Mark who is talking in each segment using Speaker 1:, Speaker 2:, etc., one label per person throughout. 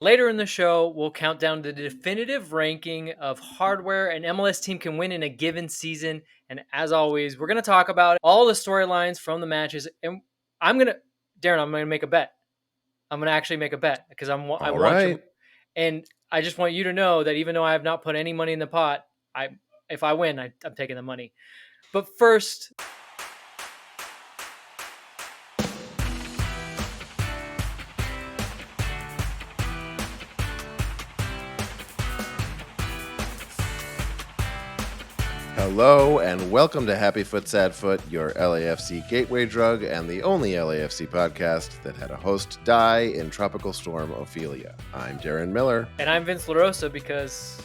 Speaker 1: Later in the show, we'll count down the definitive ranking of hardware an MLS team can win in a given season. And as always, we're going to talk about all the storylines from the matches. And Darren, I'm going to make a bet. I'm going to actually make a bet because I
Speaker 2: All
Speaker 1: want you.
Speaker 2: right.
Speaker 1: And I just want you to know that even though I have not put any money in the pot, if I win, I'm taking the money. But first,
Speaker 2: Hello and welcome to Happy Foot Sad Foot, your LAFC gateway drug and the only LAFC podcast that had a host die in Tropical Storm Ophelia. I'm Darren Miller.
Speaker 1: and I'm Vince LaRosa because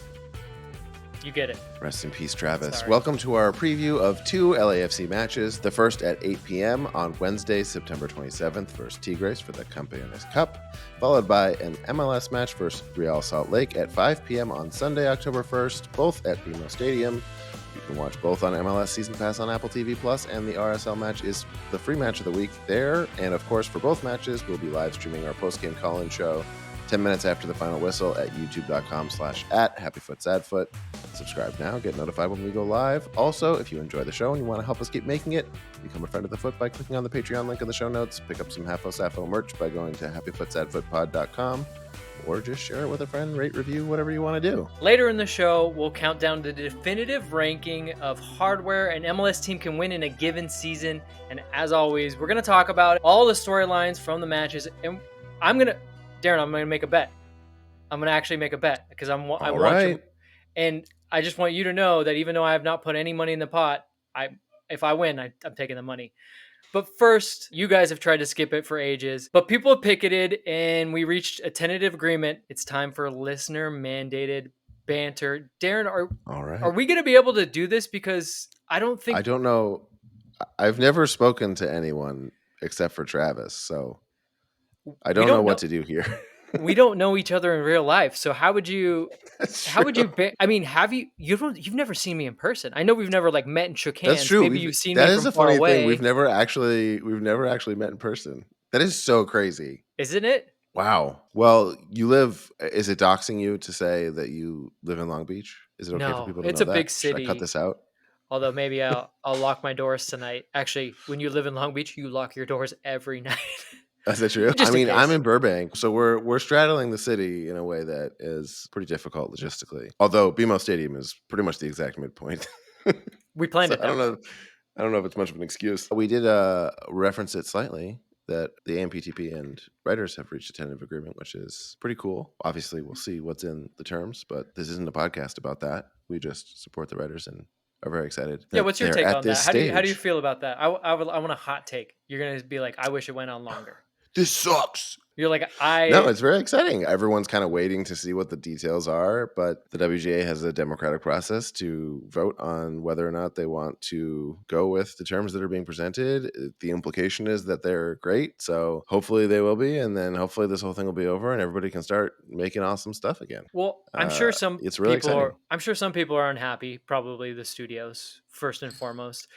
Speaker 1: you get it.
Speaker 2: Rest in peace, Travis.
Speaker 1: Sorry.
Speaker 2: Welcome to our preview of two LAFC matches. The first at 8 p.m. on Wednesday, September 27th versus TIGRES for the Campeones Cup, followed by an MLS match versus Real Salt Lake at 5 p.m. on Sunday, October 1st, both at BMO Stadium. You can watch both on MLS Season Pass on Apple TV Plus, and the RSL match is the free match of the week there. And of course, for both matches, we'll be live streaming our post-game call-in show 10 minutes after the final whistle at youtube.com/@HappyFootSadFoot. Subscribe now, get notified when we go live. Also, if you enjoy the show and you want to help us keep making it, become a friend of the foot by clicking on the Patreon link in the show notes. Pick up some Halfo Sappho merch by going to HappyFootSadFootPod.com. Or just share it with a friend, rate, review, whatever you want to do.
Speaker 1: Later in the show, we'll count down the definitive ranking of hardware an MLS team can win in a given season. And as always, we're going to talk about all the storylines from the matches. And I'm going to make a bet. I'm going to actually make a bet because I want you. And I just want you to know that even though I have not put any money in the pot, if I win, I'm taking the money. But first, you guys have tried to skip it for ages, but people have picketed and we reached a tentative agreement. It's time for listener mandated banter. Darren, are we going to be able to do this? Because I don't
Speaker 2: know. I've never spoken to anyone except for Travis, so I don't know what to do here.
Speaker 1: We don't know each other in real life, so how would you? I mean, you've never seen me in person. I know we've never like met and shook hands.
Speaker 2: That's true.
Speaker 1: Maybe you've seen
Speaker 2: that
Speaker 1: me
Speaker 2: is
Speaker 1: from
Speaker 2: a
Speaker 1: far
Speaker 2: funny
Speaker 1: away.
Speaker 2: thing. We've never actually met in person. That is so crazy,
Speaker 1: isn't it?
Speaker 2: Wow. Well, is it doxing you to say that you live in Long Beach? Is it okay for people to know that?
Speaker 1: It's a big city.
Speaker 2: Should I cut this out?
Speaker 1: Although maybe I'll lock my doors tonight. Actually, when you live in Long Beach, you lock your doors every night.
Speaker 2: Is that true? I mean, I'm in Burbank, so we're straddling the city in a way that is pretty difficult logistically. Although BMO Stadium is pretty much the exact midpoint.
Speaker 1: We planned it.
Speaker 2: I don't know if it's much of an excuse. We did reference it slightly that the AMPTP and writers have reached a tentative agreement, which is pretty cool. Obviously, we'll see what's in the terms, but this isn't a podcast about that. We just support the writers and are very excited.
Speaker 1: Yeah, what's your take on that? How do you feel about that? I want a hot take. You're going to be like, I wish it went on longer.
Speaker 2: This sucks.
Speaker 1: You're like,
Speaker 2: No, it's very exciting. Everyone's kind of waiting to see what the details are, but the WGA has a democratic process to vote on whether or not they want to go with the terms that are being presented. The implication is that they're great, so hopefully they will be, and then hopefully this whole thing will be over and everybody can start making awesome stuff again.
Speaker 1: Well, I'm sure
Speaker 2: it's really exciting.
Speaker 1: I'm sure some people are unhappy, probably the studios first and foremost.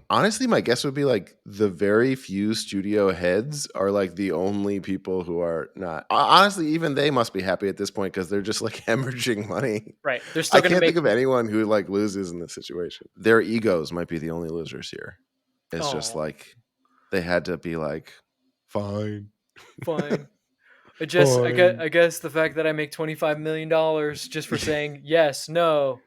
Speaker 2: Honestly, my guess would be like the very few studio heads are like the only people who are not. Honestly, even they must be happy at this point because they're just like hemorrhaging money.
Speaker 1: Right.
Speaker 2: I can't think of anyone who like loses in this situation. Their egos might be the only losers here. It's just like they had to be like, fine.
Speaker 1: I guess the fact that I make $25 million just for saying yes, no.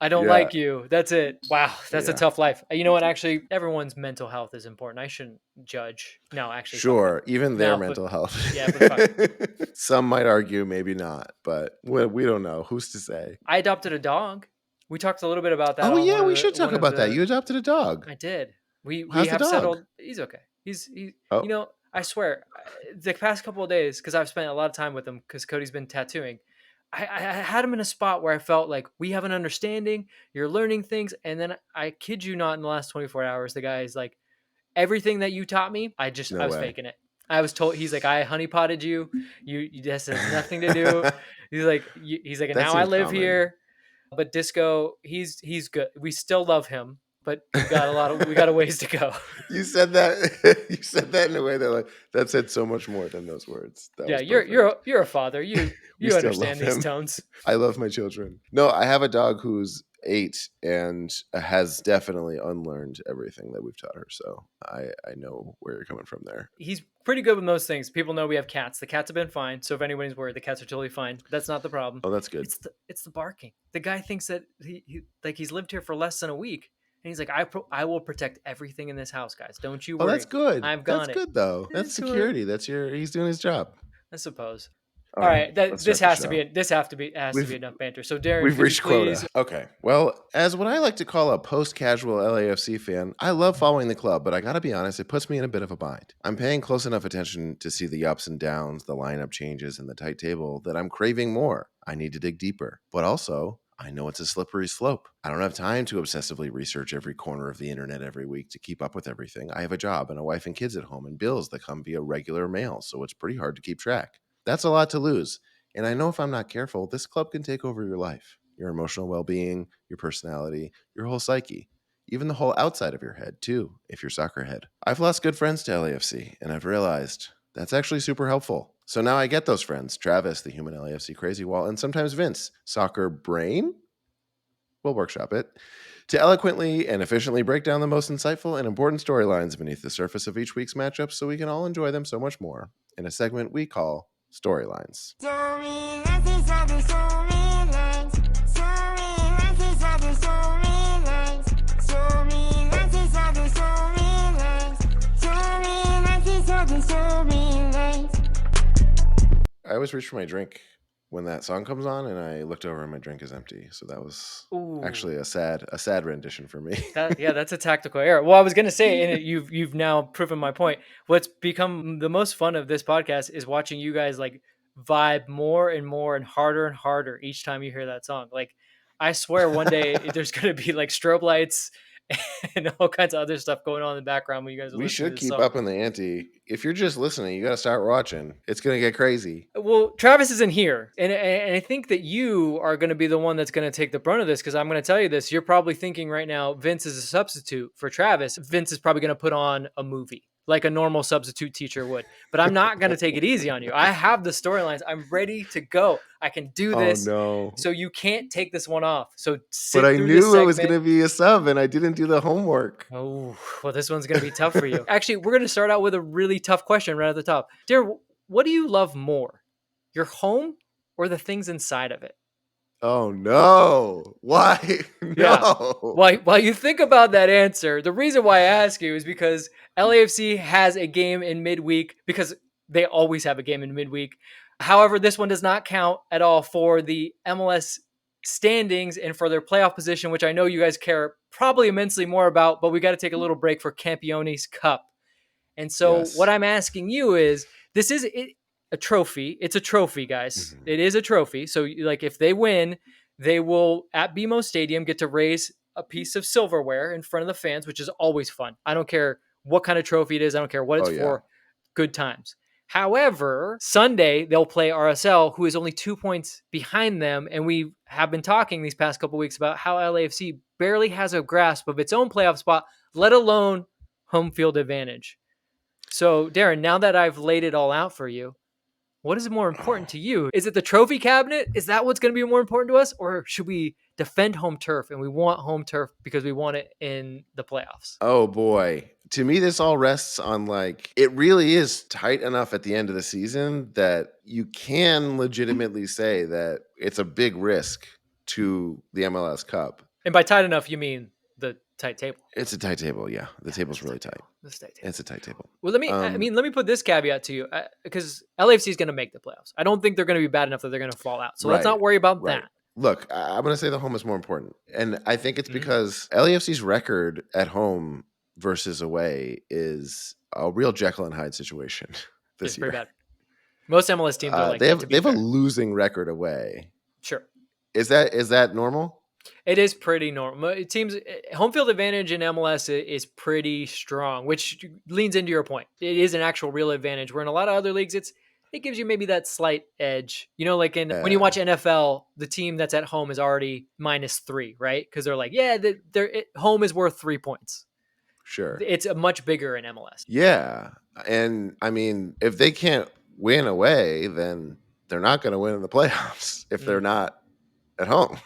Speaker 1: I don't like you. That's it. Wow, that's a tough life. You know what? Actually, everyone's mental health is important. I shouldn't judge. No, actually.
Speaker 2: Sure, even their mental health.
Speaker 1: Yeah, but
Speaker 2: some might argue maybe not, but we don't know. Who's to say?
Speaker 1: I adopted a dog. We talked a little bit about that.
Speaker 2: Oh, yeah, we should talk about that. You adopted a dog.
Speaker 1: I did. We
Speaker 2: How's
Speaker 1: have
Speaker 2: the dog?
Speaker 1: settled. He's okay. He's you know, I swear, the past couple of days, because I've spent a lot of time with him because Cody's been tattooing, I had him in a spot where I felt like we have an understanding, you're learning things, and then I kid you not, in the last 24 hours, the guy is like, everything that you taught me, I was faking it. I was told, he's like, I honeypotted you. You this has nothing to do. He's like, and now I live here. But Disco, he's good. We still love him. but we got a ways to go.
Speaker 2: You said that. You said that in a way that said so much more than those words. That
Speaker 1: Yeah,
Speaker 2: was perfect.
Speaker 1: you're a father.
Speaker 2: We
Speaker 1: You
Speaker 2: still love
Speaker 1: understand these
Speaker 2: him.
Speaker 1: tones.
Speaker 2: I love my children. No, I have a dog who's 8 and has definitely unlearned everything that we've taught her. So I know where you're coming from there.
Speaker 1: He's pretty good with most things. People know we have cats. The cats have been fine. So if anybody's worried, the cats are totally fine. That's not the problem.
Speaker 2: Oh, that's good.
Speaker 1: It's the barking. The guy thinks that he's lived here for less than a week, and he's like, I will protect everything in this house, guys. Don't you
Speaker 2: Oh,
Speaker 1: worry.
Speaker 2: that's good.
Speaker 1: I've
Speaker 2: That's
Speaker 1: got it.
Speaker 2: good though. That's
Speaker 1: It's
Speaker 2: security. He's doing his job.
Speaker 1: I suppose.
Speaker 2: All
Speaker 1: All
Speaker 2: right,
Speaker 1: right,
Speaker 2: let's
Speaker 1: this
Speaker 2: start the
Speaker 1: has to
Speaker 2: show.
Speaker 1: be has to be enough banter. So Darren,
Speaker 2: We've
Speaker 1: could you
Speaker 2: reached
Speaker 1: please?
Speaker 2: quota. Okay. Well, as what I like to call a post-casual LAFC fan, I love following the club, but I got to be honest, it puts me in a bit of a bind. I'm paying close enough attention to see the ups and downs, the lineup changes, and the tight table that I'm craving more. I need to dig deeper. But also, I know it's a slippery slope. I don't have time to obsessively research every corner of the internet every week to keep up with everything. I have a job and a wife and kids at home and bills that come via regular mail, so it's pretty hard to keep track. That's a lot to lose. And I know if I'm not careful, this club can take over your life, your emotional well-being, your personality, your whole psyche, even the whole outside of your head, too, if you're soccer head. I've lost good friends to LAFC, and I've realized that's actually super helpful. So now I get those friends, Travis, the human LAFC crazy wall, and sometimes Vince, soccer brain? We'll workshop it. To eloquently and efficiently break down the most insightful and important storylines beneath the surface of each week's matchup so we can all enjoy them so much more in a segment we call Storylines. I always reach for my drink when that song comes on, and I looked over and my drink is empty. So that was actually a sad rendition for me.
Speaker 1: That's a tactical error. Well, I was gonna say, and you've now proven my point. What's become the most fun of this podcast is watching you guys like vibe more and more and harder each time you hear that song. Like, I swear one day there's gonna be like strobe lights and all kinds of other stuff going on in the background when you guys are
Speaker 2: We
Speaker 1: listening
Speaker 2: should
Speaker 1: to this
Speaker 2: keep
Speaker 1: song.
Speaker 2: up in the ante. If you're just listening, you got to start watching. It's going to get crazy.
Speaker 1: Well, Travis isn't here, and I think that you are going to be the one that's going to take the brunt of this, because I'm going to tell you this. You're probably thinking right now, Vince is a substitute for Travis. Vince is probably going to put on a movie like a normal substitute teacher would. But I'm not going to take it easy on you. I have the storylines. I'm ready to go. I can do this.
Speaker 2: Oh, no.
Speaker 1: So you can't take this one off. So sit
Speaker 2: But I
Speaker 1: through
Speaker 2: knew
Speaker 1: this
Speaker 2: it
Speaker 1: segment.
Speaker 2: was going to be a sub, and I didn't do the homework.
Speaker 1: Oh, well, this one's going to be tough for you. Actually, we're going to start out with a really tough question right at the top. Dear, what do you love more, your home or the things inside of it?
Speaker 2: Oh, no. Why? No.
Speaker 1: While you think about that answer, the reason why I ask you is because LAFC has a game in midweek, because they always have a game in midweek. However, this one does not count at all for the MLS standings and for their playoff position, which I know you guys care probably immensely more about, but we got to take a little break for Campeones Cup. And so
Speaker 2: Yes.
Speaker 1: what I'm asking you is, this is a trophy. It's a trophy, guys.
Speaker 2: Mhm.
Speaker 1: It is a trophy. So like, if they win, they will at BMO Stadium get to raise a piece of silverware in front of the fans, which is always fun. I don't care what kind of trophy it is. I don't care what it's for. Good times. However, Sunday they'll play RSL, who is only 2 points behind them. And we have been talking these past couple weeks about how LAFC barely has a grasp of its own playoff spot, let alone home field advantage. So, Darren, now that I've laid it all out for you, what is more important to you? Is it the trophy cabinet? Is that what's going to be more important to us? Or should we defend home turf? And we want home turf because we want it in the playoffs.
Speaker 2: Oh, boy. To me, this all rests on, like, it really is tight enough at the end of the season that you can legitimately say that it's a big risk to the MLS Cup.
Speaker 1: And by tight enough, you mean the tight table.
Speaker 2: It's a tight table, yeah. The table's really tight. It's a tight table.
Speaker 1: Well, let me put this caveat to you, because LAFC is going to make the playoffs. I don't think they're going to be bad enough that they're going to fall out. So let's not worry about that.
Speaker 2: Look, I'm going to say the home is more important. And I think it's because LAFC's record at home versus away is a real Jekyll and Hyde situation this year.
Speaker 1: Pretty bad. Most MLS teams are like
Speaker 2: they have a losing record away.
Speaker 1: Sure.
Speaker 2: Is that normal?
Speaker 1: It is pretty normal. Teams home field advantage in MLS is pretty strong, which leans into your point. It is an actual real advantage. Where in a lot of other leagues, it gives you maybe that slight edge. Like when you watch NFL, the team that's at home is already -3, right? Because they're like, yeah, home is worth 3 points.
Speaker 2: Sure.
Speaker 1: It's a much bigger in MLS.
Speaker 2: Yeah. And I mean, if they can't win away, then they're not going to win in the playoffs if they're not at home.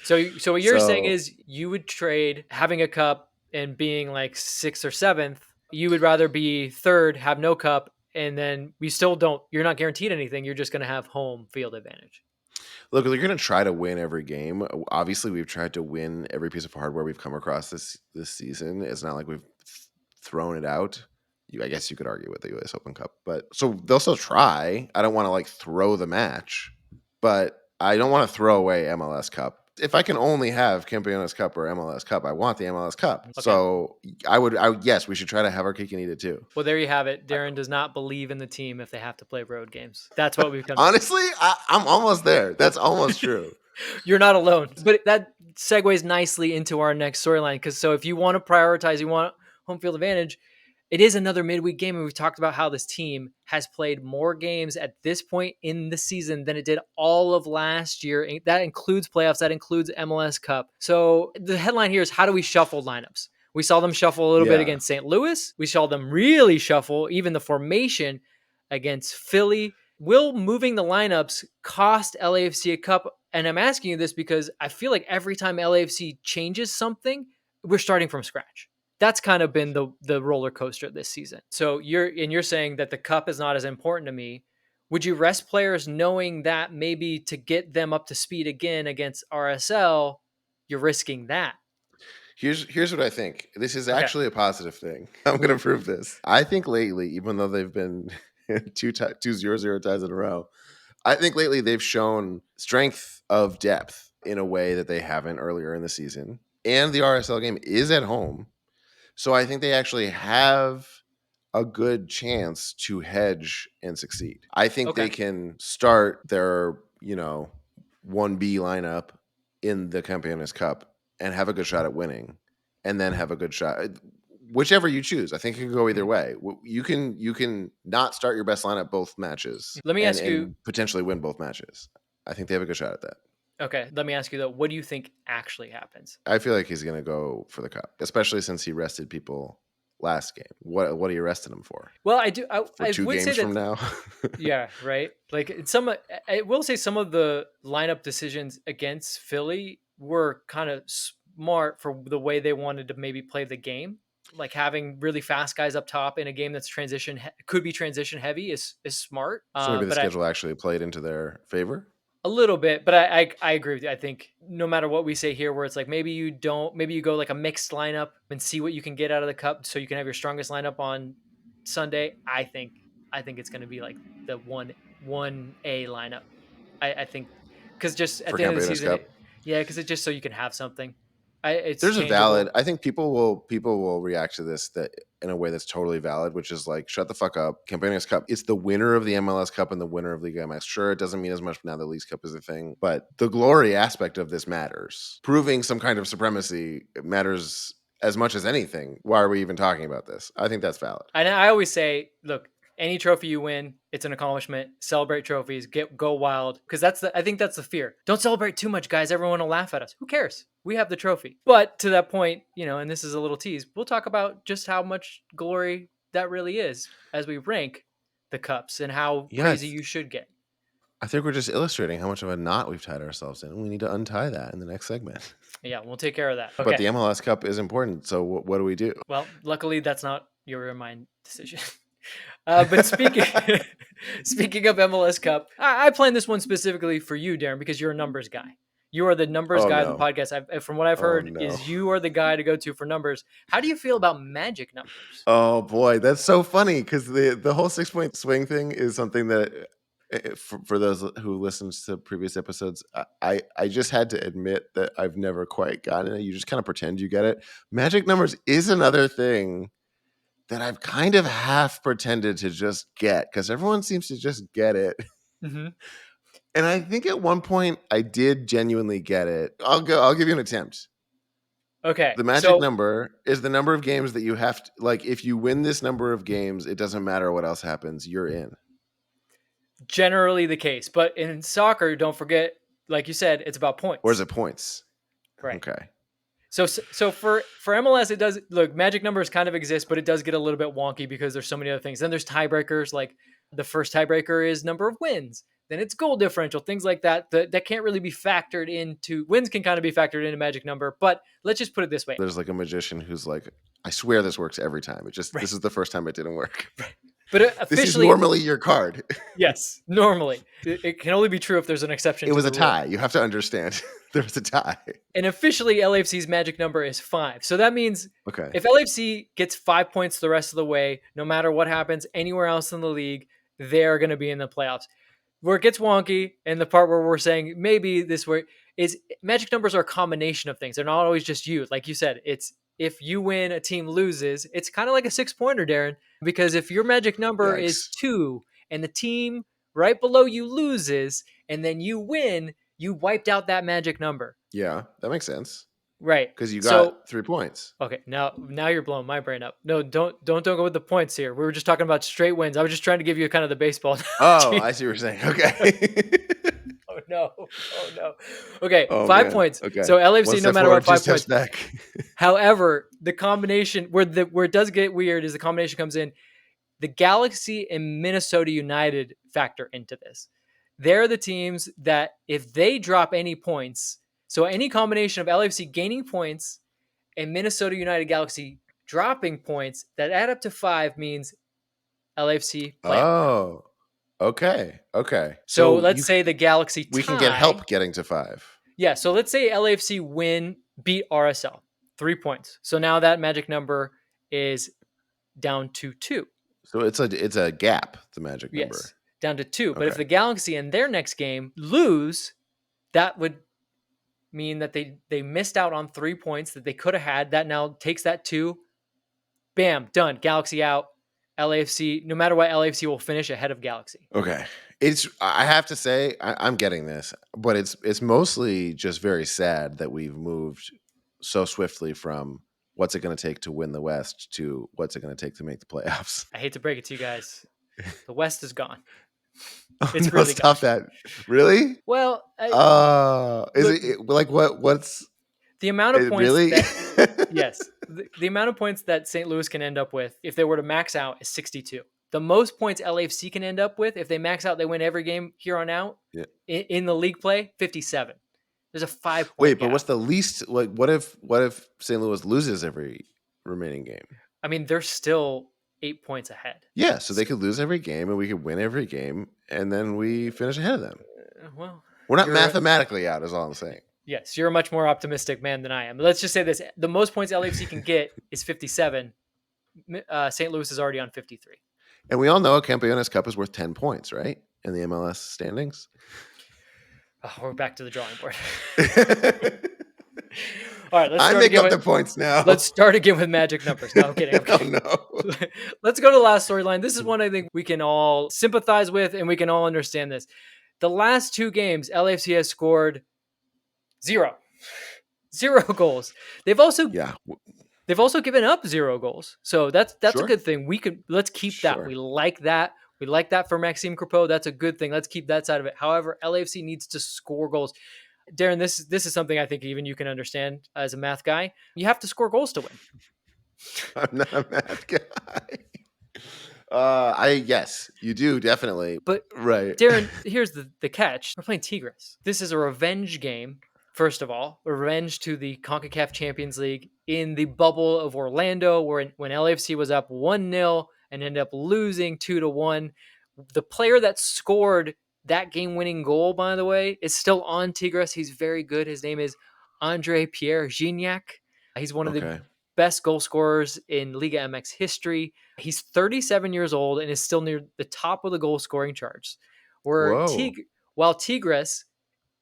Speaker 1: So what you're saying is you would trade having a cup and being like 6th or 7th. You would rather be 3rd, have no cup, and then you're not guaranteed anything. You're just going to have home field advantage.
Speaker 2: Look, they're going to try to win every game. Obviously, we've tried to win every piece of hardware we've come across this season. It's not like we've thrown it out. I guess you could argue with the U.S. Open Cup, but so they'll still try. I don't want to like throw the match, but I don't want to throw away MLS Cup. If I can only have Campeones Cup or MLS Cup, I want the MLS Cup. Okay. So yes, we should try to have our cake and eat it too.
Speaker 1: Well, there you have it. Darren does not believe in the team if they have to play road games. That's what we've come
Speaker 2: Honestly, I'm almost there. That's almost true.
Speaker 1: You're not alone. But that segues nicely into our next storyline. Because so if you want to prioritize, you want home field advantage, it is another midweek game. And we've talked about how this team has played more games at this point in the season than it did all of last year. That includes playoffs. That includes MLS Cup. So the headline here is, how do we shuffle lineups? We saw them shuffle a little bit against St. Louis. We saw them really shuffle even the formation against Philly. Will moving the lineups cost LAFC a cup? And I'm asking you this because I feel like every time LAFC changes something, we're starting from scratch. That's kind of been the roller coaster this season. So you're saying that the cup is not as important to me. Would you rest players knowing that maybe to get them up to speed again against RSL, you're risking that?
Speaker 2: Here's what I think. This is actually a positive thing. I'm going to prove this. I think lately, even though they've been 2-0-0 ties in a row, I think lately they've shown strength of depth in a way that they haven't earlier in the season. And the RSL game is at home. So I think they actually have a good chance to hedge and succeed. I think they can start their, 1B lineup in the Campeones Cup and have a good shot at winning, and then have a good shot, whichever you choose. I think it can go either way. You can not start your best lineup both matches.
Speaker 1: Let me ask you,
Speaker 2: and potentially win both matches. I think they have a good shot at that.
Speaker 1: Okay, let me ask you though, what do you think actually happens?
Speaker 2: I feel like he's going to go for the cup, especially since he rested people last game. What are you resting him for?
Speaker 1: Well, I do. I
Speaker 2: 2
Speaker 1: would
Speaker 2: games
Speaker 1: say that,
Speaker 2: from now.
Speaker 1: Yeah, right. Like I will say some of the lineup decisions against Philly were kind of smart for the way they wanted to maybe play the game. Like having really fast guys up top in a game that's could be transition heavy is smart.
Speaker 2: So maybe the schedule actually played into their favor.
Speaker 1: A little bit, but I agree with you. I think no matter what we say here, where it's like maybe you go like a mixed lineup and see what you can get out of the cup, so you can have your strongest lineup on Sunday. I think it's going to be like the 1A lineup. I think because just at the end of the season, because it's just so you can have something.
Speaker 2: There's a valid. I think people will react to this that in a way that's totally valid, which is like, shut the fuck up. Campeones Cup. It's the winner of the MLS Cup and the winner of Liga MX. Sure, it doesn't mean as much now that Leagues Cup is a thing, but the glory aspect of this matters. Proving some kind of supremacy matters as much as anything. Why are we even talking about this? I think that's valid.
Speaker 1: And I always say, look, any trophy you win, it's an accomplishment. Celebrate trophies, go wild, because I think that's the fear. Don't celebrate too much, guys. Everyone will laugh at us. Who cares? We have the trophy. But to that point, and this is a little tease, we'll talk about just how much glory that really is as we rank the cups and how crazy you should get.
Speaker 2: I think we're just illustrating how much of a knot we've tied ourselves in. We need to untie that in the next segment.
Speaker 1: Yeah, we'll take care of that.
Speaker 2: Okay. But the MLS Cup is important, so what do we do?
Speaker 1: Well, luckily that's not your or mine decision. But speaking of MLS Cup, I planned this one specifically for you, Darren, because you're a numbers guy. You are the numbers guy of the podcast. From what I've heard, is you are the guy to go to for numbers. How do you feel about magic numbers?
Speaker 2: Oh boy, that's so funny because the whole 6-point swing thing is something that, for those who listens to previous episodes, I just had to admit that I've never quite gotten it. You just kind of pretend you get it. Magic numbers is another thing that I've kind of half pretended to just get because everyone seems to just get it.
Speaker 1: Mm-hmm.
Speaker 2: And I think at one point I did genuinely get it. I'll give you an attempt.
Speaker 1: Okay.
Speaker 2: The magic number is the number of games that you have to, like, if you win this number of games, it doesn't matter what else happens, you're in.
Speaker 1: generally the case. But in soccer, don't forget, like you said, it's about points.
Speaker 2: Or is it points?
Speaker 1: Right.
Speaker 2: Okay.
Speaker 1: So for MLS, it does look, magic numbers kind of exist, but it does get a little bit wonky because there's so many other things. Then there's tiebreakers, like the first tiebreaker is number of wins. Then it's goal differential, things like that. That can't really be factored into wins. Can kind of be factored into magic number, but let's just put it this way.
Speaker 2: There's like a magician who's like, I swear this works every time.
Speaker 1: Right.
Speaker 2: This is the first time it didn't work.
Speaker 1: Right. But officially,
Speaker 2: this is normally your card.
Speaker 1: Yes, normally. It can only be true if there's an exception.
Speaker 2: It was a tie. You have to understand. There was a tie.
Speaker 1: And officially, LAFC's magic number is 5. So that means if LAFC gets 5 points the rest of the way, no matter what happens anywhere else in the league, they're going to be in the playoffs. Where it gets wonky, and the part where we're saying maybe this way, is magic numbers are a combination of things. They're not always just you. Like you said, it's if you win, a team loses. It's kind of like a 6-pointer, Darren, because if your magic number is 2 and the team right below you loses and then you win, you wiped out that magic number.
Speaker 2: Yeah, that makes sense.
Speaker 1: Right.
Speaker 2: Because you got 3 points.
Speaker 1: Okay, now you're blowing my brain up. No, don't go with the points here. We were just talking about straight wins. I was just trying to give you kind of the baseball.
Speaker 2: Oh, I see what you're saying. Okay.
Speaker 1: Oh no. Okay, 5 points. Okay. So LAFC, no matter what, 5 points.
Speaker 2: Back.
Speaker 1: However, the combination where it does get weird is the combination comes in. The Galaxy and Minnesota United factor into this. They're the teams that if they drop any points, so any combination of LAFC gaining points and Minnesota United Galaxy dropping points that add up to 5 means LAFC playoff.
Speaker 2: Oh, okay.
Speaker 1: So let's say the Galaxy tie.
Speaker 2: We can get help getting to 5.
Speaker 1: Yeah, so let's say LAFC beat RSL, 3 points. So now that magic number is down to 2.
Speaker 2: So it's a gap, the magic number.
Speaker 1: Yes, down to 2. But if the Galaxy in their next game lose, that would mean that they missed out on 3 points that they could have had. That now takes that 2. Bam, done. Galaxy out. LAFC, no matter what, LAFC will finish ahead of Galaxy.
Speaker 2: Okay. I have to say, I'm getting this, but it's mostly just very sad that we've moved so swiftly from what's it going to take to win the West to what's it going to take to make the playoffs.
Speaker 1: I hate to break it to you guys. The West is gone.
Speaker 2: It's really tough. That really?
Speaker 1: Well,
Speaker 2: what's
Speaker 1: the amount of points?
Speaker 2: Really?
Speaker 1: Yes, the amount of points that St. Louis can end up with if they were to max out is 62. The most points LAFC can end up with if they max out, they win every game here on out. Yeah. In the league play, 57. There's a 5 point
Speaker 2: Wait,
Speaker 1: gap.
Speaker 2: But what's the least? Like, what if St. Louis loses every remaining game?
Speaker 1: I mean, they're still 8 points ahead.
Speaker 2: Yeah, so they could lose every game, and we could win every game, and then we finish ahead of them.
Speaker 1: Well,
Speaker 2: we're not mathematically out, is all I'm saying.
Speaker 1: Yes, you're a much more optimistic man than I am. Let's just say this: the most points LAFC can get is 57. St. Louis is already on 53.
Speaker 2: And we all know a Campeones Cup is worth 10 points, right? In the MLS standings.
Speaker 1: Oh, we're back to the drawing board. All right, let's
Speaker 2: I make up the points now.
Speaker 1: Let's start again with magic numbers. No, I'm kidding.
Speaker 2: Oh, no.
Speaker 1: Let's go to the last storyline. This is one I think we can all sympathize with, and we can all understand this. The last 2 games, LAFC has scored 0 goals. They've also given up 0 goals. So that's a good thing. Let's keep that. We like that. We like that for Maxime Crepeau. That's a good thing. Let's keep that side of it. However, LAFC needs to score goals. Darren, this is something I think even you can understand as a math guy. You have to score goals to win.
Speaker 2: I'm not a math guy. Yes, you do, definitely.
Speaker 1: But right. Darren, here's the catch. We're playing Tigres. This is a revenge game. First of all, revenge to the CONCACAF Champions League in the bubble of Orlando, when LAFC was up 1-0 and ended up losing 2-1. The player that scored that game-winning goal, by the way, is still on Tigres. He's very good. His name is Andre Pierre Gignac. He's one of the best goal scorers in Liga MX history. He's 37 years old and is still near the top of the goal-scoring charts. While Tigres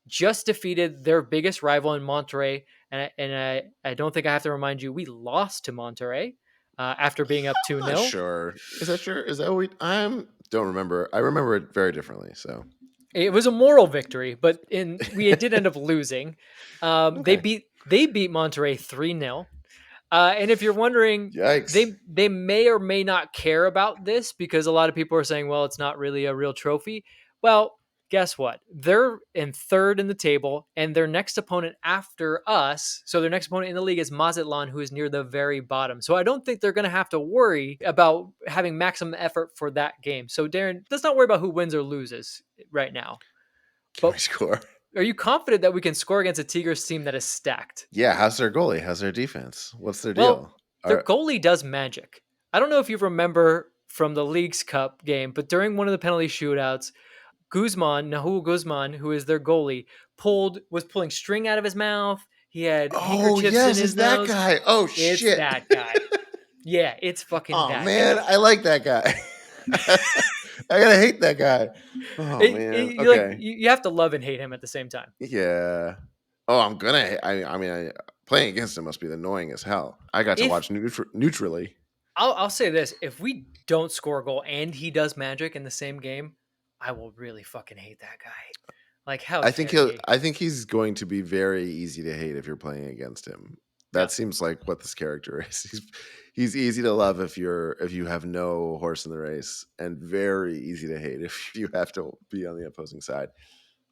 Speaker 1: just defeated their biggest rival in Monterrey, and I don't think I have to remind you, we lost to Monterrey after being up 2-0.
Speaker 2: Sure. Is that sure? Is that what don't remember. I remember it very differently. So
Speaker 1: it was a moral victory, but we did end up losing. They beat Monterrey 3-0. And if you're wondering,
Speaker 2: Yikes.
Speaker 1: They may or may not care about this because a lot of people are saying, well, it's not really a real trophy. Well, guess what? They're in third in the table, and their next opponent after us, so their next opponent in the league is Mazatlan, who is near the very bottom. So I don't think they're going to have to worry about having maximum effort for that game. So Darren, let's not worry about who wins or loses right now.
Speaker 2: Can we
Speaker 1: But
Speaker 2: score?
Speaker 1: are you confident that we can score against a Tigres team that is stacked?
Speaker 2: Yeah, how's their goalie? How's their defense? What's their
Speaker 1: Well,
Speaker 2: deal?
Speaker 1: their goalie does magic. I don't know if you remember from the Leagues Cup game, but during one of the penalty shootouts, Nahul Guzman, who is their goalie, was pulling string out of his mouth. He had
Speaker 2: Oh,
Speaker 1: handkerchiefs in
Speaker 2: yes,
Speaker 1: his
Speaker 2: it's that
Speaker 1: nose.
Speaker 2: guy. Oh,
Speaker 1: It's
Speaker 2: shit.
Speaker 1: that guy. Yeah, it's fucking
Speaker 2: Oh,
Speaker 1: that
Speaker 2: man,
Speaker 1: guy.
Speaker 2: I like that guy. I gotta hate that guy. Oh, man. Okay.
Speaker 1: You have to love and hate him at the same time.
Speaker 2: Yeah. Oh, I'm gonna. Playing against him must be annoying as hell. I got to
Speaker 1: If
Speaker 2: watch neutrally.
Speaker 1: I'll say this, if we don't score a goal and he does magic in the same game, I will really fucking hate that guy. Like, how dare he?
Speaker 2: I think he's going to be very easy to hate if you're playing against him.
Speaker 1: Yeah.
Speaker 2: That seems like what this character is. He's easy to love if you have no horse in the race, and very easy to hate if you have to be on the opposing side.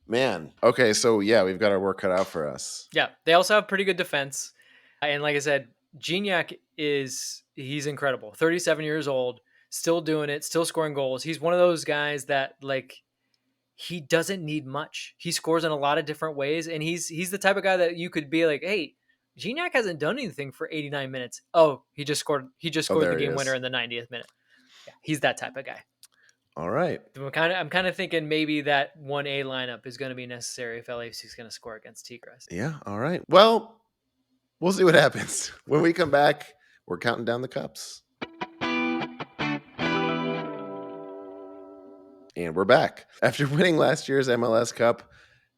Speaker 2: Man. Okay, so yeah, we've got our work cut out for us.
Speaker 1: Yeah, they also have pretty good defense. And like I said, Gignac he's incredible. 37 years old, still doing it, still scoring goals. He's one of those guys that like he doesn't need much. He scores in a lot of different ways, and he's the type of guy that you could be like, hey, Gignac hasn't done anything for 89 minutes. Oh, he just scored. He just
Speaker 2: Oh,
Speaker 1: scored the
Speaker 2: there he
Speaker 1: game winner
Speaker 2: is.
Speaker 1: in the 90th minute. Yeah, he's that type of guy.
Speaker 2: All right.
Speaker 1: I'm kind of thinking maybe that 1A lineup is going to be necessary if LAFC is going to score against Tigres.
Speaker 2: Yeah. All right. Well, we'll see what happens. When we come back, we're counting down the cups. And we're back. After winning last year's MLS Cup,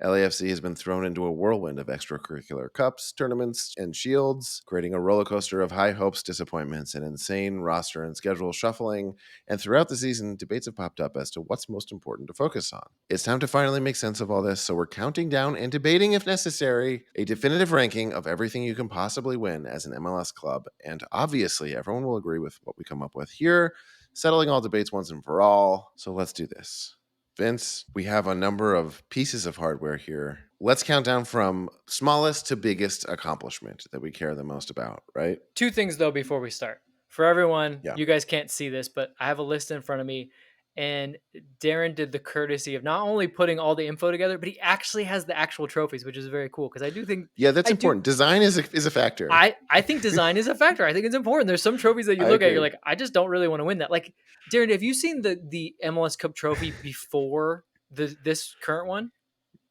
Speaker 2: LAFC has been thrown into a whirlwind of extracurricular cups, tournaments, and shields, creating a roller coaster of high hopes, disappointments, and insane roster and schedule shuffling. And throughout the season, debates have popped up as to what's most important to focus on. It's time to finally make sense of all this, so we're counting down and debating, if necessary, a definitive ranking of everything you can possibly win as an MLS club. And obviously, everyone will agree with what we come up with here, settling all debates once and for all. So let's do this. Vince, we have a number of pieces of hardware here. Let's count down from smallest to biggest accomplishment that we care the most about, right?
Speaker 1: Two things though before we start. For everyone,
Speaker 2: Yeah.
Speaker 1: you guys can't see this, but I have a list in front of me, and Darren did the courtesy of not only putting all the info together, but he actually has the actual trophies, which is very cool because I do think
Speaker 2: that's important. Design is a factor.
Speaker 1: I think design is a factor. I think it's important. There's some trophies that you look at, you're like, I just don't really want to win that. Like, Darren, have you seen the MLS Cup trophy before this current one?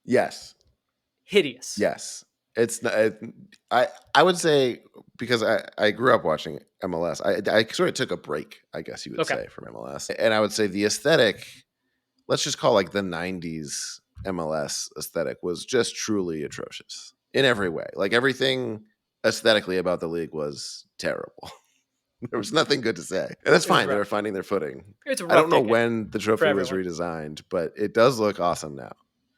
Speaker 2: Yes.
Speaker 1: Hideous.
Speaker 2: Yes. It's I would say, because I grew up watching MLS. I sort of took a break, I guess you would say, from MLS. And I would say the aesthetic, let's just call like the 90s MLS aesthetic, was just truly atrocious in every way. Like everything aesthetically about the league was terrible. There was nothing good to say. And that's fine. They were finding their footing. I don't know when the trophy was redesigned, but it does look awesome now.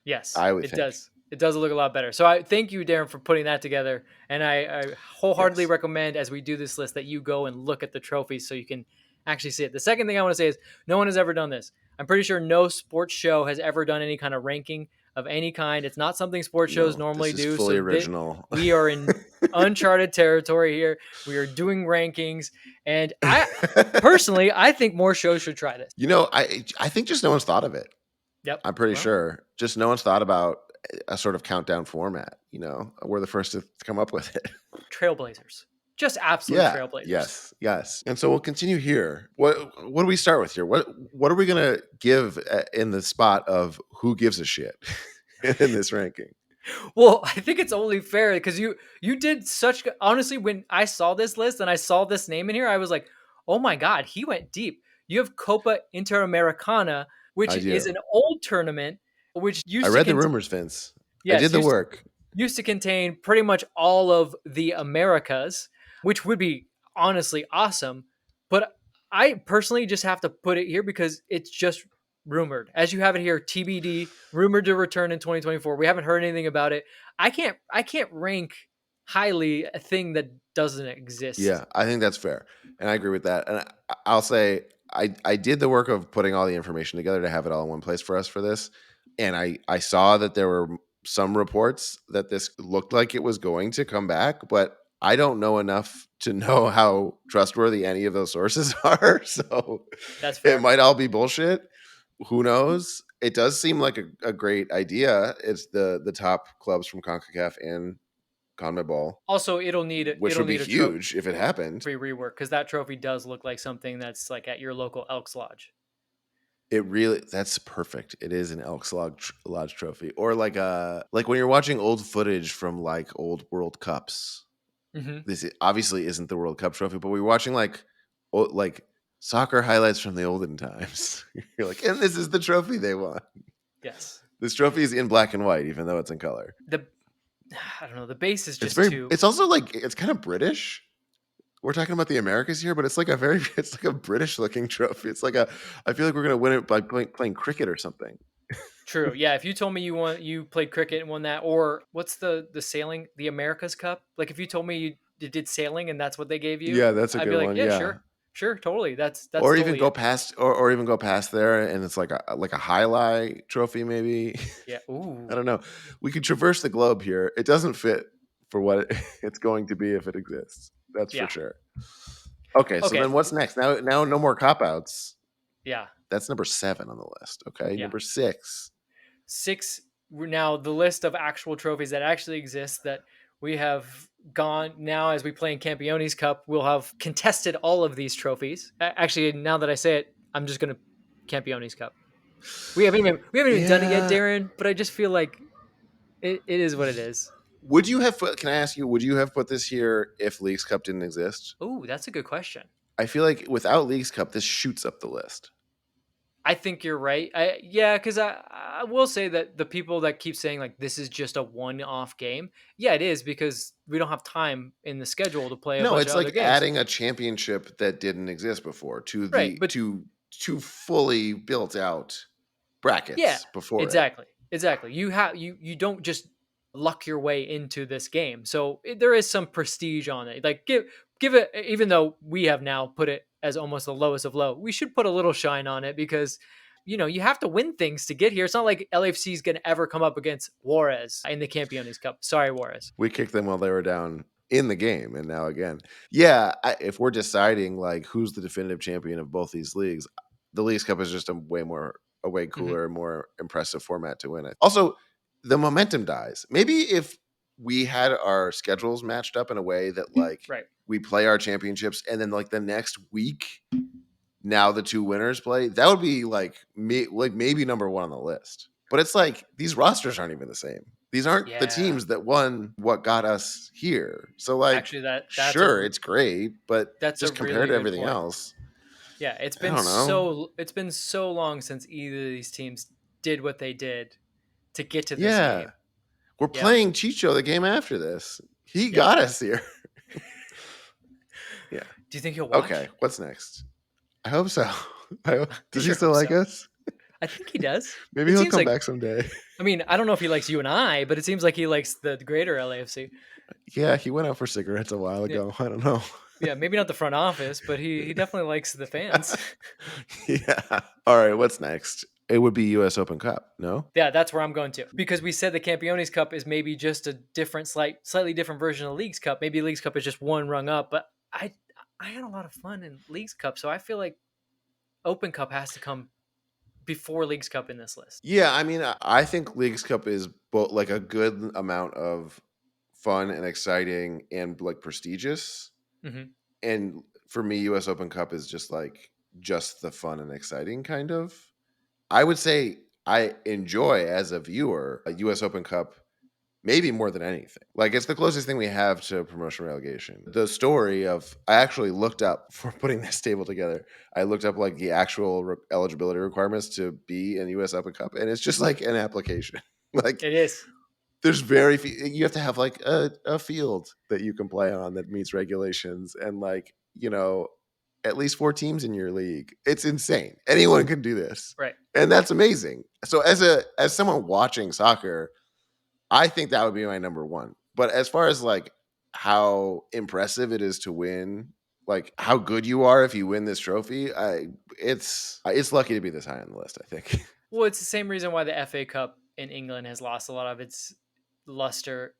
Speaker 1: Yes,
Speaker 2: I would think.
Speaker 1: Does. It does look a lot better. So I thank you, Darren, for putting that together. And I wholeheartedly recommend, as we do this list, that you go and look at the trophies so you can actually see it. The second thing I want to say is no one has ever done this. I'm pretty sure no sports show has ever done any kind of ranking of any kind. It's not something sports shows normally do.
Speaker 2: Fully original.
Speaker 1: We are in uncharted territory here. We are doing rankings. And I personally, I think more shows should try this.
Speaker 2: I think just no one's thought of it.
Speaker 1: Yep.
Speaker 2: I'm pretty sure. Just no one's thought about a sort of countdown format. We're the first to come up with it.
Speaker 1: Trailblazers. Just absolute trailblazers.
Speaker 2: Yes. And so we'll continue here. What do we start with here? What are we going to give in the spot of who gives a shit in this ranking?
Speaker 1: Well, I think it's only fair because you did such, honestly, when I saw this list and I saw this name in here, I was like, oh my God, he went deep. You have Copa Interamericana, which is an old tournament, which used to...
Speaker 2: I read the rumors, Vince.
Speaker 1: Yes,
Speaker 2: I did the work.
Speaker 1: Used to contain pretty much all of the Americas, which would be honestly awesome. But I personally just have to put it here because it's just rumored. As you have it here, TBD, rumored to return in 2024. We haven't heard anything about it. I can't rank highly a thing that doesn't exist.
Speaker 2: Yeah, I think that's fair. And I agree with that. And I'll say I did the work of putting all the information together to have it all in one place for us for this, and I saw that there were some reports that this looked like it was going to come back, but I don't know enough to know how trustworthy any of those sources are. So
Speaker 1: That's
Speaker 2: it
Speaker 1: fair.
Speaker 2: might all be bullshit. Who knows? It does seem like a great idea. It's the top clubs from CONCACAF and CONMEBOL,
Speaker 1: Also,
Speaker 2: which
Speaker 1: it'll
Speaker 2: would be
Speaker 1: need a trophy
Speaker 2: huge if it happened.
Speaker 1: rework because that trophy does look like something that's like at your local Elks Lodge.
Speaker 2: It really that's perfect. It is an Elks Lodge trophy, or like when you're watching old footage from like old World Cups.
Speaker 1: Hmm.
Speaker 2: This obviously isn't the World Cup trophy, but we're watching like soccer highlights from the olden times. You're like, and this is the trophy they want.
Speaker 1: Yes.
Speaker 2: This trophy is in black and white, even though it's in color.
Speaker 1: The I don't know. The base is
Speaker 2: It's
Speaker 1: just
Speaker 2: very.
Speaker 1: too
Speaker 2: It's also like it's kind of British. We're talking about the Americas here, but it's like a very. It's like a British looking trophy. It's like a. I feel like we're gonna win it by playing cricket or something.
Speaker 1: true. Yeah. If you told me you played cricket and won that, or what's the sailing, the America's Cup? Like if you told me you did sailing and that's what they gave you,
Speaker 2: Yeah, that's a
Speaker 1: I'd
Speaker 2: good
Speaker 1: be like,
Speaker 2: one.
Speaker 1: yeah,
Speaker 2: Yeah,
Speaker 1: sure, totally. That's
Speaker 2: or even
Speaker 1: totally
Speaker 2: go
Speaker 1: it.
Speaker 2: past, or even go past there, and it's like a highlight trophy, maybe.
Speaker 1: Yeah.
Speaker 2: I
Speaker 1: Ooh.
Speaker 2: don't know. We could traverse the globe here. It doesn't fit for what it's going to be if it exists. That's for
Speaker 1: Yeah.
Speaker 2: sure. Okay, so
Speaker 1: Okay.
Speaker 2: then what's next? Now, no more cop outs.
Speaker 1: Yeah.
Speaker 2: That's number 7 on the list. Okay,
Speaker 1: Yeah.
Speaker 2: number 6.
Speaker 1: Six. Now the list of actual trophies that actually exist that we have gone now as we play in Campeones Cup, we'll have contested all of these trophies. Actually, now that I say it, I'm just gonna Campeones Cup. We haven't even done it yet,
Speaker 2: Yeah.
Speaker 1: Darren. But I just feel like it is what it is.
Speaker 2: Would you have put? Can I ask you? Would you have put this here if Leagues Cup didn't exist?
Speaker 1: Oh, that's a good question.
Speaker 2: I feel like without Leagues Cup, this shoots up the list.
Speaker 1: I think you're right. Yeah, because I will say that the people that keep saying like this is just a one-off game, yeah, it is because we don't have time in the schedule to play a
Speaker 2: No,
Speaker 1: bunch of
Speaker 2: it's
Speaker 1: other
Speaker 2: like
Speaker 1: games.
Speaker 2: adding a championship that didn't exist before to
Speaker 1: Right,
Speaker 2: the
Speaker 1: but
Speaker 2: to fully built out
Speaker 1: yeah,
Speaker 2: brackets before it.
Speaker 1: exactly. You don't just luck your way into this game, so there is some prestige on it. Like give it, even though we have now put it as almost the lowest of low, we should put a little shine on it because you have to win things to get here. It's not like LAFC is going to ever come up against Juarez in the Campeones Cup. Sorry, Juarez.
Speaker 2: We kicked them while they were down in the game, and now again, yeah. If we're deciding like who's the definitive champion of both these leagues, the Leagues Cup is just a way
Speaker 1: Hmm.
Speaker 2: cooler, more impressive format to win it. Also, the momentum dies. Maybe if we had our schedules matched up in a way that like
Speaker 1: Right.
Speaker 2: we play our championships, and then like the next week, now the two winners play, that would be like maybe number 1 on the list. But it's like these rosters aren't even the same. These aren't the
Speaker 1: Yeah.
Speaker 2: teams that won what got us here. So like,
Speaker 1: Actually,
Speaker 2: sure, it's great, but
Speaker 1: that's a
Speaker 2: just compared
Speaker 1: really
Speaker 2: to
Speaker 1: good
Speaker 2: everything
Speaker 1: point.
Speaker 2: else,
Speaker 1: Yeah,
Speaker 2: I don't know.
Speaker 1: it's been so long since either of these teams did what they did to get to this
Speaker 2: Yeah,
Speaker 1: game.
Speaker 2: we're
Speaker 1: Yep.
Speaker 2: playing Chicho the game after this. He
Speaker 1: Yep.
Speaker 2: got us here. Yeah.
Speaker 1: Do you think he'll
Speaker 2: Okay,
Speaker 1: watch?
Speaker 2: what's next? I hope so.
Speaker 1: I
Speaker 2: Does he
Speaker 1: sure
Speaker 2: still
Speaker 1: hope
Speaker 2: like
Speaker 1: so.
Speaker 2: us?
Speaker 1: I think he does.
Speaker 2: Maybe
Speaker 1: It
Speaker 2: he'll
Speaker 1: seems
Speaker 2: come
Speaker 1: like
Speaker 2: back someday.
Speaker 1: I mean, I don't know if he likes you and I, but it seems like he likes the greater LAFC.
Speaker 2: Yeah, he went out for cigarettes a while
Speaker 1: Yeah.
Speaker 2: ago. I don't know.
Speaker 1: Yeah, maybe not the front office, but he definitely likes the fans.
Speaker 2: Yeah. All right. What's next? It would be U.S. Open Cup. No.
Speaker 1: Yeah, that's where I'm going to. Because we said the Campeones Cup is maybe just a slightly different version of Leagues Cup. Maybe Leagues Cup is just one rung up, but I had a lot of fun in Leagues Cup, so I feel like Open Cup has to come before Leagues Cup in this list.
Speaker 2: Yeah. I mean, I think Leagues Cup is both like a good amount of fun and exciting and like prestigious.
Speaker 1: Hmm.
Speaker 2: And for me, U.S. Open Cup is just the fun and exciting kind of. I would say I enjoy as a viewer a U.S. Open Cup maybe more than anything. Like it's the closest thing we have to promotion relegation. The story of I actually looked up for putting this table together. I looked up like the actual eligibility requirements to be in US Open Cup, and it's just like an application. Like
Speaker 1: It is.
Speaker 2: there's very few. You have to have like a field that you can play on that meets regulations, and like at least 4 teams in your league. It's insane. Anyone can do this,
Speaker 1: Right.
Speaker 2: and that's amazing. So as someone watching soccer, I think that would be my number 1. But as far as like how impressive it is to win like how good you are if you win this trophy. It's lucky to be this high on the list, I think.
Speaker 1: Well, it's the same reason why the FA Cup in England has lost a lot of its luster.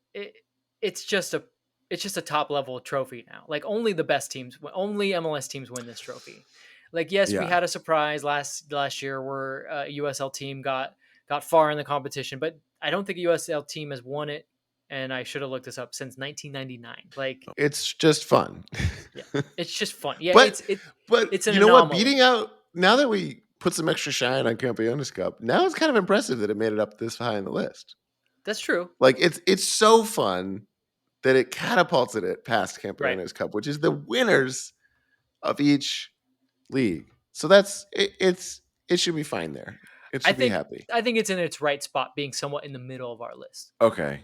Speaker 1: It's just a it's just a top level trophy now. Like only the best teams, only MLS teams win this trophy. Like yes, we
Speaker 2: Yeah.
Speaker 1: had a surprise last year where a USL team got far in the competition, but I don't think a USL team has won it. And I should have looked this up since 1999. Like
Speaker 2: It's just fun.
Speaker 1: yeah, it's just fun. Yeah,
Speaker 2: but
Speaker 1: it's an
Speaker 2: you know what?
Speaker 1: anomaly.
Speaker 2: Beating out, now that we put some extra shine on Campeones Cup, now it's kind of impressive that it made it up this high on the list.
Speaker 1: That's true.
Speaker 2: Like it's so fun that it catapulted it past Campeones
Speaker 1: Right.
Speaker 2: Cup, which is the winners of each league. So that's it should be fine there. It
Speaker 1: I
Speaker 2: should be
Speaker 1: think
Speaker 2: happy.
Speaker 1: I think it's in its right spot, being somewhat in the middle of our list.
Speaker 2: Okay.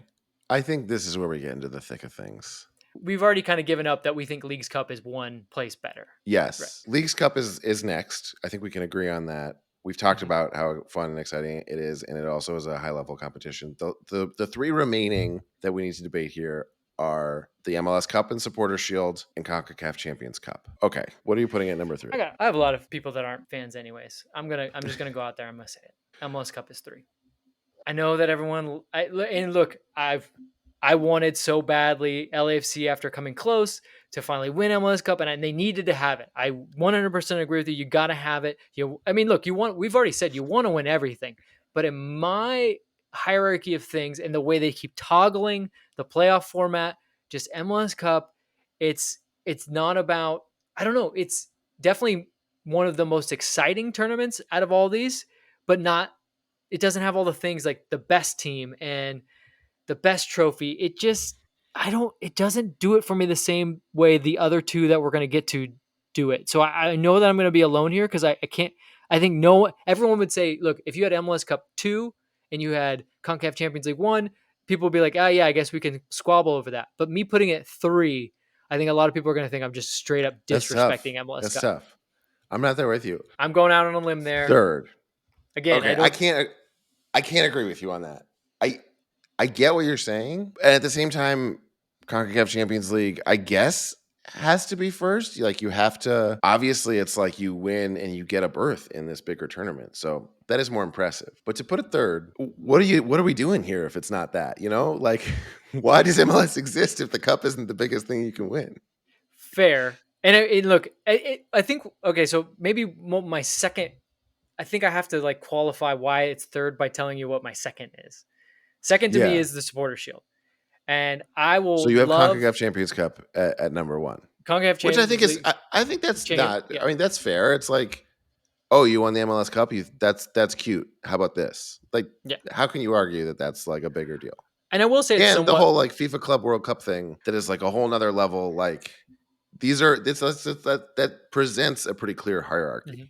Speaker 2: I think this is where we get into the thick of things.
Speaker 1: We've already kind of given up that we think Leagues Cup is one place better.
Speaker 2: Yes.
Speaker 1: Right.
Speaker 2: Leagues Cup is next. I think we can agree on that. We've talked
Speaker 1: Mhm.
Speaker 2: about how fun and exciting it is, and it also is a high level competition. The three remaining that we need to debate here are the MLS Cup and Supporter Shield and CONCACAF Champions Cup. Okay, what are you putting at number 3?
Speaker 1: I have a lot of people that aren't fans, anyways. I'm just gonna go out there. I'm gonna say it. MLS Cup is 3. I know that everyone. And look, I wanted so badly LAFC after coming close to finally win MLS Cup, and they needed to have it. I 100% agree with you. You got to have it. I mean, look, you want. We've already said you want to win everything, but in my hierarchy of things and the way they keep toggling the playoff format, just MLS Cup, it's not about. I don't know. It's definitely one of the most exciting tournaments out of all these, but not. It doesn't have all the things like the best team and the best trophy. It doesn't do it for me the same way the other two that we're going to get to do it. So I know that I'm going to be alone here because I can't. I think everyone would say, look, if you had MLS Cup 2 and you had CONCACAF Champions League 1, people would be like, yeah, I guess we can squabble over that. But me putting it 3, I think a lot of people are going to think I'm just straight up
Speaker 2: That's tough.
Speaker 1: disrespecting MLS
Speaker 2: That's
Speaker 1: Cup.
Speaker 2: tough. I'm not there with you.
Speaker 1: I'm going out on a limb there.
Speaker 2: Third.
Speaker 1: Again,
Speaker 2: Okay, I can't agree with you on that. I get what you're saying, and at the same time, CONCACAF Champions League, I guess, has to be first. Like you have to. Obviously, it's like you win and you get a berth in this bigger tournament, so that is more impressive. But to put it third, what are we doing here if it's not that? You know, like why does MLS exist if the cup isn't the biggest thing you can win?
Speaker 1: Fair. And look, I think okay. So maybe my second. I think I have to like qualify why it's third by telling you what my second is. Second to me
Speaker 2: Yeah.
Speaker 1: is the Supporter Shield, and I
Speaker 2: So
Speaker 1: will
Speaker 2: you have
Speaker 1: love
Speaker 2: CONCACAF Champions Cup at number 1.
Speaker 1: CONCACAF
Speaker 2: Which I think
Speaker 1: Champions
Speaker 2: is,
Speaker 1: League.
Speaker 2: I think that's not.
Speaker 1: Yeah.
Speaker 2: I mean, that's fair. It's like, oh, you won the MLS Cup. That's cute. How about this? Like,
Speaker 1: Yeah.
Speaker 2: how can you argue that that's like a bigger deal?
Speaker 1: And I will say it's
Speaker 2: And the
Speaker 1: somewhat
Speaker 2: whole like FIFA Club World Cup thing that is like a whole nother level. Like, that presents a pretty clear hierarchy.
Speaker 1: Mhm.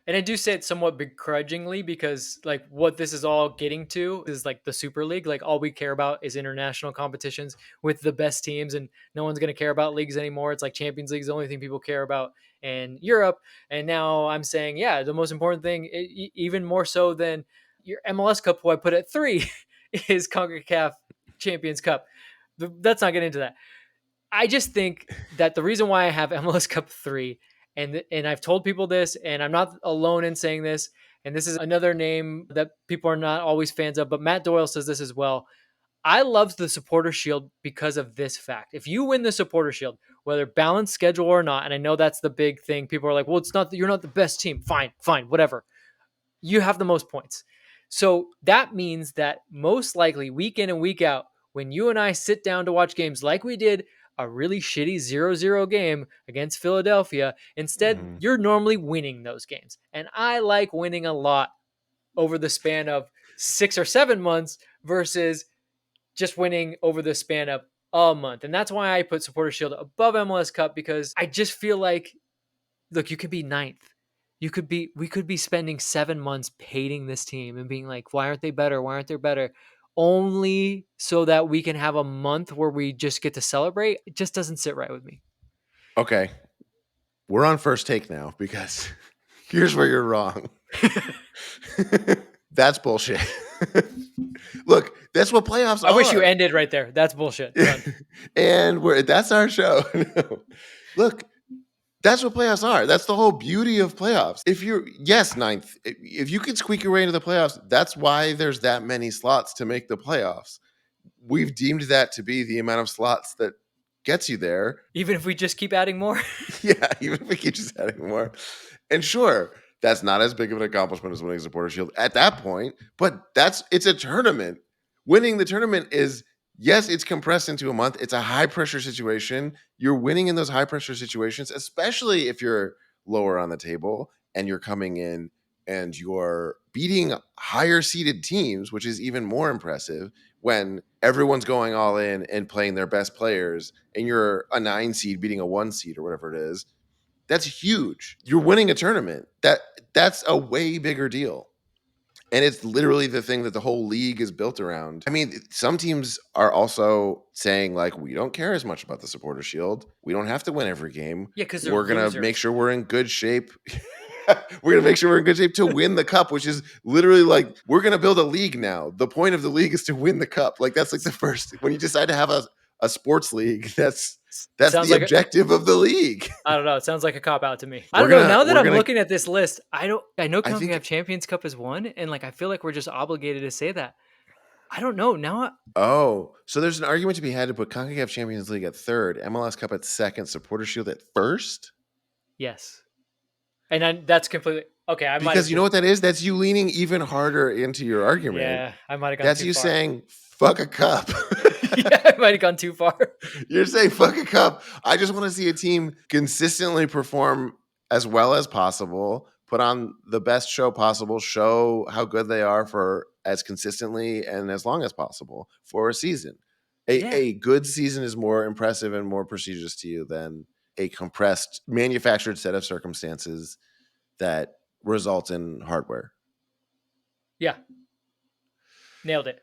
Speaker 1: And I do say it somewhat begrudgingly because like what this is all getting to is like the Super League. Like all we care about is international competitions with the best teams, and no one's going to care about leagues anymore. It's like Champions League is the only thing people care about in Europe. And now I'm saying, yeah, the most important thing, even more so than your MLS Cup, who I put at 3, is CONCACAF Champions Cup. Let's not get into that. I just think that the reason why I have MLS Cup 3, and I've told people this, and I'm not alone in saying this, and this is another name that people are not always fans of, but Matt Doyle says this as well. I love the Supporter Shield because of this fact. If you win the Supporter Shield, whether balanced schedule or not, and I know that's the big thing, people are like, well, you're not the best team. Fine, whatever. You have the most points. So that means that most likely week in and week out, when you and I sit down to watch games like we did a really shitty 0-0 game against Philadelphia, instead, you're normally winning those games. And I like winning a lot over the span of 6 or 7 months versus just winning over the span of a month. And that's why I put Supporter Shield above MLS Cup, because I just feel like, look, you could be ninth. We could be spending 7 months hating this team and being like, why aren't they better? Why aren't they better? Only so that we can have a month where we just get to celebrate. It just doesn't sit right with me.
Speaker 2: Okay, we're on first take now because here's where you're wrong. That's bullshit. Look, that's what playoffs are.
Speaker 1: I wish you ended right there. That's bullshit.
Speaker 2: And that's our show. Look, That's what playoffs are. That's the whole beauty of playoffs. If you're, yes, ninth, if you can squeak your way into the playoffs, that's why there's that many slots to make the playoffs. We've deemed that to be the amount of slots that gets you there.
Speaker 1: Even if we just keep adding more.
Speaker 2: Yeah, even if we keep just adding more. And sure, that's not as big of an accomplishment as winning Supporter Shield at that point, but it's a tournament. Winning the tournament is, yes, it's compressed into a month. It's a high pressure situation. You're winning in those high pressure situations, especially if you're lower on the table and you're coming in and you're beating higher seeded teams, which is even more impressive when everyone's going all in and playing their best players and you're a 9 seed beating a 1 seed or whatever it is. That's huge. You're winning a tournament. That's a way bigger deal. And it's literally the thing that the whole league is built around. I mean, some teams are also saying, like, we don't care as much about the Supporter Shield. We don't have to win every game.
Speaker 1: Yeah, because
Speaker 2: we're going to make sure we're in good shape. We're going to make sure we're in good shape to win the cup, which is literally like, we're going to build a league now. The point of the league is to win the cup. Like, that's like the first, when you decide to have a sports league, that's the objective of the league.
Speaker 1: I don't know. It sounds like a cop out to me. I don't know. Now that I'm looking at this list, I know CONCACAF Champions Cup is one, and like I feel like we're just obligated to say that. I don't know now.
Speaker 2: So there's an argument to be had to put CONCACAF Champions League at third, MLS Cup at second, Supporter Shield at first.
Speaker 1: Yes, and that's completely okay.
Speaker 2: Because you know what that is? That's you leaning even harder into your argument.
Speaker 1: Yeah, I might have gone.
Speaker 2: That's you saying fuck a cup.
Speaker 1: Yeah, I might have gone too far.
Speaker 2: You're saying fuck a cup. I just want to see a team consistently perform as well as possible, put on the best show possible, show how good they are for as consistently and as long as possible for a season. A good season is more impressive and more prestigious to you than a compressed, manufactured set of circumstances that result in hardware.
Speaker 1: Yeah. Nailed it.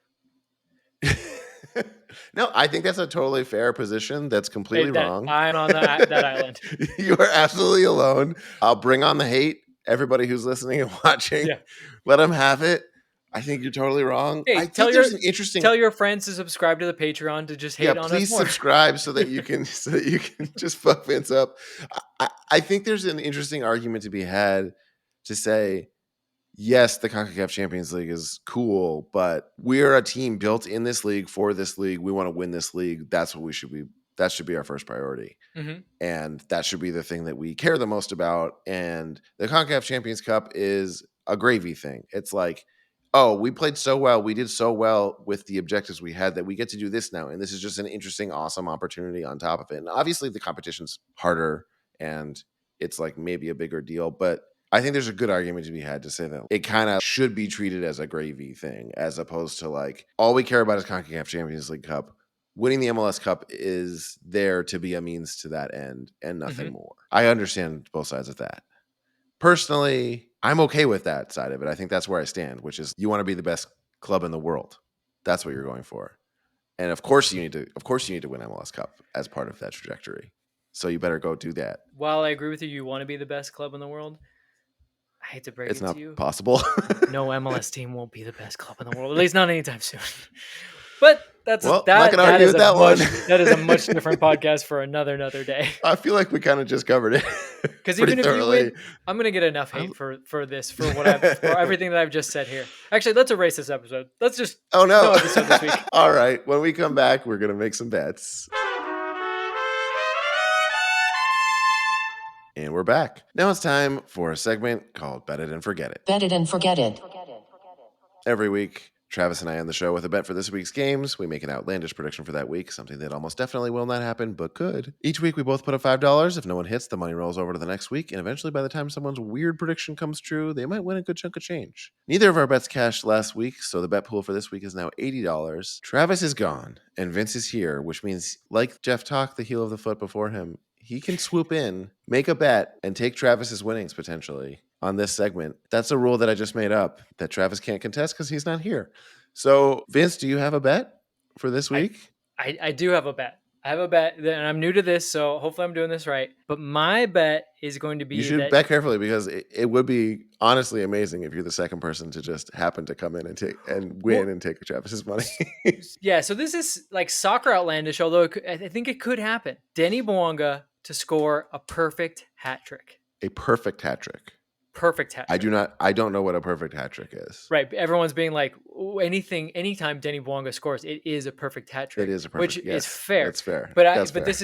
Speaker 2: No, I think that's a totally fair position. That's completely wrong.
Speaker 1: I'm on that island.
Speaker 2: You are absolutely alone. I'll bring on the hate. Everybody who's listening and watching, let them have it. I think you're totally wrong.
Speaker 1: Hey,
Speaker 2: I think there's an interesting.
Speaker 1: Tell your friends to subscribe to the Patreon to just hate on us more.
Speaker 2: Please subscribe so that you can just fuck Vince up. I think there's an interesting argument to be had to say, yes, the CONCACAF Champions League is cool, but we're a team built in this league for this league. We want to win this league. That's what we should be. That should be our first priority. Mm-hmm. And that should be the thing that we care the most about. And the CONCACAF Champions Cup is a gravy thing. It's like, oh, we played so well. We did so well with the objectives we had that we get to do this now. And this is just an interesting, awesome opportunity on top of it. And obviously the competition's harder and it's like maybe a bigger deal, but I think there's a good argument to be had to say that it kind of should be treated as a gravy thing, as opposed to like, all we care about is CONCACAF Champions League Cup. Winning the MLS Cup is there to be a means to that end and nothing more. I understand both sides of that. Personally, I'm okay with that side of it. I think that's where I stand, which is you want to be the best club in the world. That's what you're going for. And of course you need to win MLS Cup as part of that trajectory. So you better go do that.
Speaker 1: While I agree with you want to be the best club in the world, I hate to break it to you.
Speaker 2: It's not possible.
Speaker 1: No MLS team won't be the best club in the world, at least not anytime soon. But that is a much different podcast for another day.
Speaker 2: I feel like we kind of just covered it.
Speaker 1: Because even if you win, I'm gonna get enough hate for everything that I've just said here. Actually, let's erase this episode. Let's just no episode this week.
Speaker 2: All right, when we come back, we're gonna make some bets. And we're back. Now it's time for a segment called Bet It and Forget It.
Speaker 3: Bet it and forget it.
Speaker 2: Every week, Travis and I end the show with a bet for this week's games. We make an outlandish prediction for that week, something that almost definitely will not happen, but could. Each week, we both put up $5. If no one hits, the money rolls over to the next week, and eventually, by the time someone's weird prediction comes true, they might win a good chunk of change. Neither of our bets cashed last week, so the bet pool for this week is now $80. Travis is gone, and Vince is here, which means, like Jeff Talk, the heel of the foot before him, he can swoop in, make a bet, and take Travis's winnings potentially on this segment. That's a rule that I just made up that Travis can't contest because he's not here. So, Vince, do you have a bet for this week?
Speaker 1: I do have a bet. I have a bet, and I'm new to this, so hopefully I'm doing this right. But my bet is going to be...
Speaker 2: You should bet carefully because it would be honestly amazing if you're the second person to just happen to come in and win and take Travis's money.
Speaker 1: Yeah, so this is like soccer outlandish, although I think it could happen. Denny Bouanga to score a perfect hat trick.
Speaker 2: A perfect hat trick.
Speaker 1: Perfect hat trick.
Speaker 2: I don't know what a perfect hat trick is.
Speaker 1: Right. Everyone's being like, anytime Denny Bouanga scores, it is a perfect hat trick.
Speaker 2: It is a perfect,
Speaker 1: which
Speaker 2: yes,
Speaker 1: is fair.
Speaker 2: That's fair.
Speaker 1: But this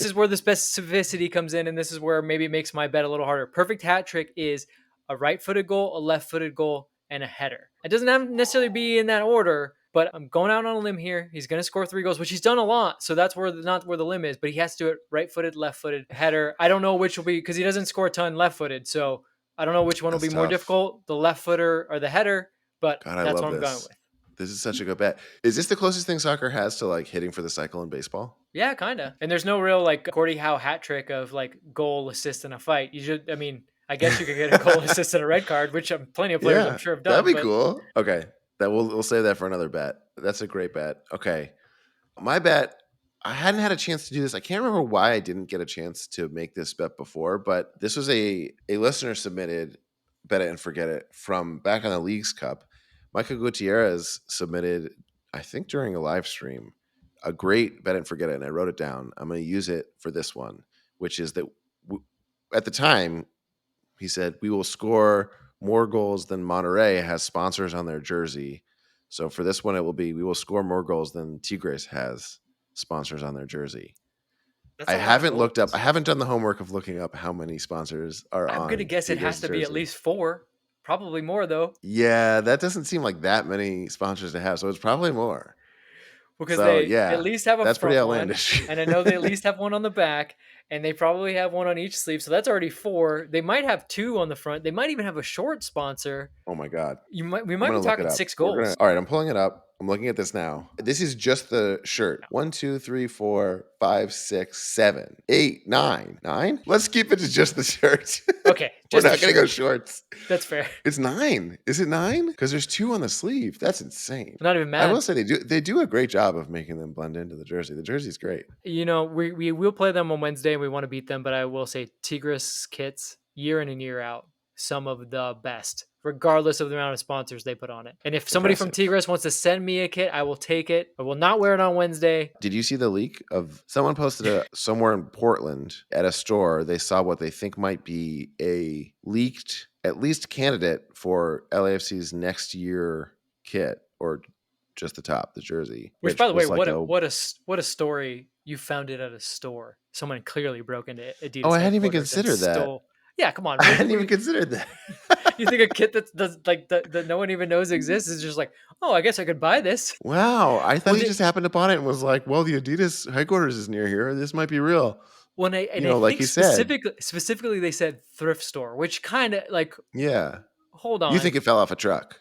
Speaker 1: is where the specificity comes in, and this is where maybe it makes my bet a little harder. Perfect hat trick is a right-footed goal, a left-footed goal, and a header. It doesn't have to necessarily be in that order, but I'm going out on a limb here. He's going to score 3 goals, which he's done a lot. So that's not where the limb is, but he has to do it right-footed, left-footed, header. I don't know which will be, because he doesn't score a ton left-footed. So I don't know which one will be more difficult, the left footer or the header, but that's what I'm going with.
Speaker 2: This is such a good bet. Is this the closest thing soccer has to like hitting for the cycle in baseball?
Speaker 1: Yeah, kind of. And there's no real like Gordie Howe hat trick of like goal, assist, and a fight. I guess you could get a goal, assist, and a red card, which plenty of players I'm sure have done.
Speaker 2: That'd be cool. Okay, we'll save that for another bet. That's a great bet. Okay, my bet. I hadn't had a chance to do this. I can't remember why I didn't get a chance to make this bet before, but this was a listener submitted bet it and forget it from back on the Leagues Cup. Michael Gutierrez submitted, I think during a live stream, a great bet it and forget it, and I wrote it down. I'm going to use it for this one, which is that at the time, he said, we will score more goals than Monterrey has sponsors on their jersey. So for this one, it will be, we will score more goals than Tigres has sponsors on their jersey. I haven't looked up. I haven't done the homework of looking up how many sponsors are on.
Speaker 1: I'm going to guess it has to be at least 4. Probably more, though.
Speaker 2: Yeah, that doesn't seem like that many sponsors to have. So it's probably more.
Speaker 1: Because they at least have a
Speaker 2: that's
Speaker 1: front
Speaker 2: pretty outlandish.
Speaker 1: One, and I know they at least have one on the back, and they probably have one on each sleeve. So that's already 4. They might have 2 on the front. They might even have a short sponsor.
Speaker 2: Oh my God.
Speaker 1: We might be talking 6 goals.
Speaker 2: All right, I'm pulling it up. I'm looking at this now. This is just the shirt. 1, 2, 3, 4, 5, 6, 7, 8, 9. 9? Let's keep it to just the shirt.
Speaker 1: Okay.
Speaker 2: We're not going to go shorts.
Speaker 1: That's fair.
Speaker 2: It's 9. Is it 9? Because there's 2 on the sleeve. That's insane.
Speaker 1: I'm not even mad.
Speaker 2: I will say they do a great job of making them blend into the jersey. The jersey's great.
Speaker 1: We will play them on Wednesday, and we want to beat them. But I will say Tigres kits, year in and year out, some of the best, regardless of the amount of sponsors they put on it. And if somebody from Tigres wants to send me a kit, I will take it. I will not wear it on Wednesday.
Speaker 2: Did you see the leak of someone posted somewhere in Portland at a store? They saw what they think might be a leaked, at least candidate for LAFC's next year kit, or just the top, the jersey.
Speaker 1: Which by the way, what a story! You found it at a store. Someone clearly broke into Adidas.
Speaker 2: Oh, I hadn't even considered that.
Speaker 1: Yeah, come on.
Speaker 2: I hadn't even considered that.
Speaker 1: You think a kit that no one even knows exists is just like, oh, I guess I could buy this.
Speaker 2: Wow, I thought he just happened upon it and was like, well, the Adidas headquarters is near here. This might be real.
Speaker 1: When I
Speaker 2: like he said,
Speaker 1: specifically they said thrift store, which kind of like,
Speaker 2: yeah.
Speaker 1: Hold on.
Speaker 2: You think it fell off a truck?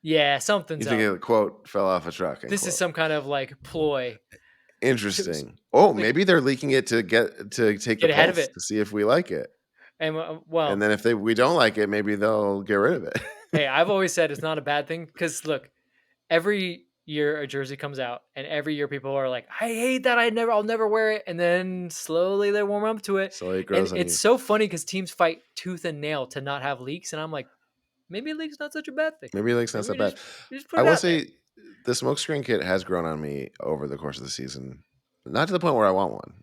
Speaker 1: Yeah, something's
Speaker 2: up. You think it, quote, fell off a truck?
Speaker 1: This is some kind of like ploy.
Speaker 2: Interesting. Maybe they're leaking it to take the
Speaker 1: ahead of it
Speaker 2: to see if we like it.
Speaker 1: And
Speaker 2: and then if we don't like it, maybe they'll get rid of it.
Speaker 1: Hey, I've always said it's not a bad thing because look, every year a jersey comes out, and every year people are like, "I hate that. I'll never wear it." And then slowly they warm up to it.
Speaker 2: Slowly it grows.
Speaker 1: And it's so funny because teams fight tooth and nail to not have leaks, and I'm like, maybe a leak's not such a bad thing.
Speaker 2: Maybe a leak's not so bad. I will say the smokescreen kit has grown on me over the course of the season. Not to the point where I want one,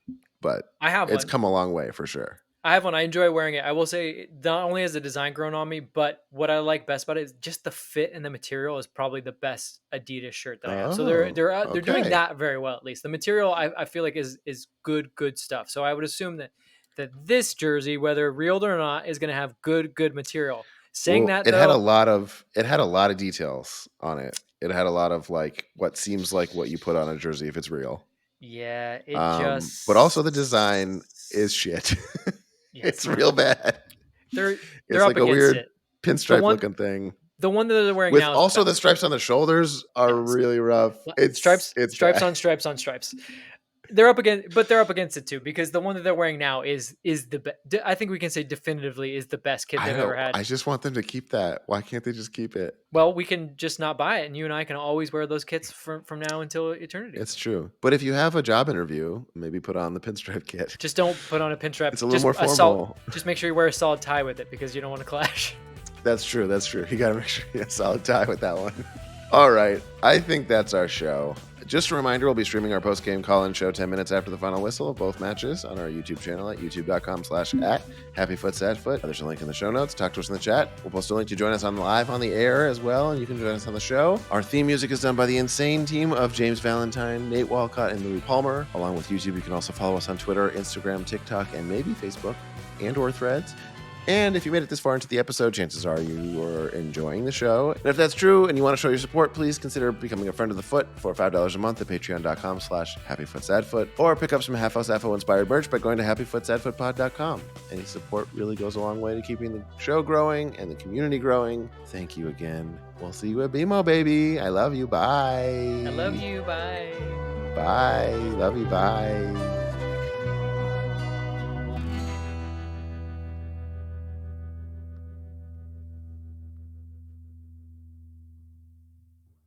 Speaker 2: but it's come a long way for sure.
Speaker 1: I have one. I enjoy wearing it. I will say not only has the design grown on me, but what I like best about it is just the fit and the material is probably the best Adidas shirt that I have. So they're doing that very well, at least. The material I feel like is good stuff. So I would assume that this jersey, whether reeled or not, is going to have good material. Saying that,
Speaker 2: it had a lot of details on it. It had a lot of like what seems like what you put on a jersey if it's real.
Speaker 1: Yeah,
Speaker 2: but also the design is shit. Yeah, it's real bad.
Speaker 1: They're
Speaker 2: like a weird pinstripe looking thing.
Speaker 1: The one that they're wearing
Speaker 2: with
Speaker 1: now.
Speaker 2: Also, the stripes on the shoulders are really rough. It's
Speaker 1: stripes
Speaker 2: bad.
Speaker 1: on stripes on stripes. They're up against it too, because the one that they're wearing now is the best. I think we can say definitively is the best kit they've ever had.
Speaker 2: I just want them to keep that. Why can't they just keep it?
Speaker 1: Well, we can just not buy it, and you and I can always wear those kits from now until eternity.
Speaker 2: It's true. But if you have a job interview, maybe put on the pinstripe kit.
Speaker 1: Just don't put on a pinstripe.
Speaker 2: It's a little more formal.
Speaker 1: Just make sure you wear a solid tie with it, because you don't want to clash.
Speaker 2: That's true. You got to make sure you have a solid tie with that one. All right. I think that's our show. Just a reminder, we'll be streaming our post-game call-in show 10 minutes after the final whistle of both matches on our YouTube channel at youtube.com/@HappyFootSadFoot. There's a link in the show notes. Talk to us in the chat. We'll post a link to join us on live on the air as well, and you can join us on the show. Our theme music is done by the insane team of James Valentine, Nate Walcott, and Louis Palmer. Along with YouTube, you can also follow us on Twitter, Instagram, TikTok, and maybe Facebook and or Threads. And if you made it this far into the episode, chances are you are enjoying the show. And if that's true and you want to show your support, please consider becoming a friend of the Foot for $5 a month at patreon.com/HappyFootSadFoot, or pick up some Half House Affo inspired merch by going to happyfootsadfootpod.com. Any support really goes a long way to keeping the show growing and the community growing. Thank you again. We'll see you at BMO, baby. I love you. Bye.
Speaker 1: I love you. Bye.
Speaker 2: Bye. Love you. Bye.